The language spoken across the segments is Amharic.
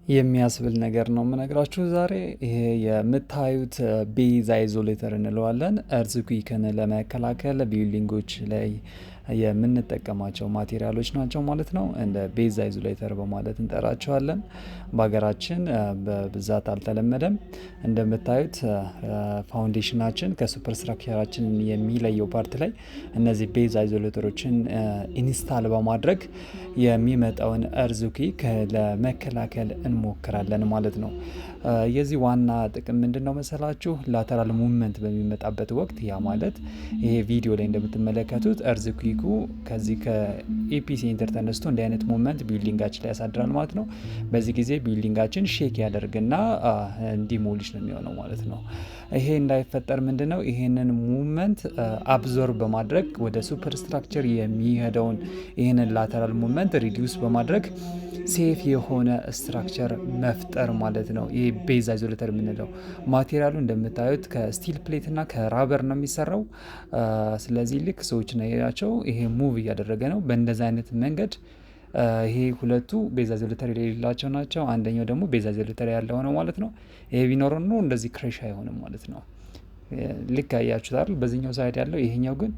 የሚያስብል ነገር ነው የምነግራችሁ ዛሬ። ይሄ የምታዩት ቤዝ አይዞሌተር እንለዋለን። እርዝኩዊክን ለመከላከል ቢልዲንጎች ላይ የምንጠቀማቸው ማቴሪያሎች ናቸው ማለት ነው። እንደ ቤዝ አይዞሌተር በማለት እንጠራቸዋለን። በሀገራችን በብዛት አልተለመደም። እንደምታዩት ፋውንዴሽናችን ከሱፐር ስትራክቸራችን የሚለየው ፓርት ላይ እነዚህ ቤዝ አይዞሌተሮችን ኢንስታል በማድረግ የሚመጣውን እርዝኩዊክ ለመከላከል እንሞክራለን ማለት ነው። የዚህ ዋና ጥቅም ምንድን ነው መሰላችሁ? ላተራል ሙቭመንት በሚመጣበት ወቅት ያ ማለት ይሄ ቪዲዮ ላይ እንደምትመለከቱት እርዝኩዊኩ ከዚህ ከኤፒ ሴንተር ተነስቶ እንዲህ አይነት ሙቭመንት ቢልዲንጋችን ላይ ያሳድራል ማለት ነው። በዚህ ጊዜ ቢልዲንጋችን ሼክ ያደርግና እንዲሞሊሽ ነው የሚሆነው ማለት ነው። ይሄ እንዳይፈጠር ምንድነው ይሄንን ሙቭመንት አብዞርብ በማድረግ ወደ ሱፐር ስትራክቸር የሚሄደውን ይሄንን ላተራል ሙቭመንት ሪዲዩስ በማድረግ ሴፍ የሆነ ስትራክቸር መፍጠር ማለት ነው። ይሄ ቤዝ አይዞሌተር የምንለው ማቴሪያሉ እንደምታዩት ከስቲል ፕሌት እና ከራበር ነው የሚሰራው። ስለዚህ ልክ ሰዎች ናቸው ይሄ ሙቭ እያደረገ ነው በእንደዚህ አይነት መንገድ። ይሄ ሁለቱ ቤዝ አይዞሌተር የሌላቸው ናቸው። አንደኛው ደግሞ ቤዝ አይዞሌተር ያለው ነው ማለት ነው። ይሄ ቢኖረው ነው እንደዚህ ክሬሽ አይሆንም ማለት ነው። ልክ አያችሁት አይደል? በዚህኛው ሳይድ ያለው ይሄኛው ግን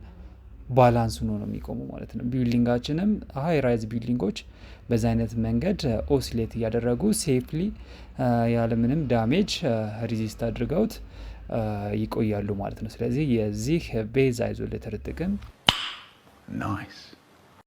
ባላንስ ሆኖ ነው የሚቆመው ማለት ነው። ቢልዲንጋችንም ሃይ ራይዝ ቢልዲንጎች በዛ አይነት መንገድ ኦሲሌት እያደረጉ ሴፍሊ ያለምንም ዳሜጅ ሪዚስት አድርገውት ይቆያሉ ማለት ነው። ስለዚህ የዚህ ቤዝ አይዞሌተር ጥቅም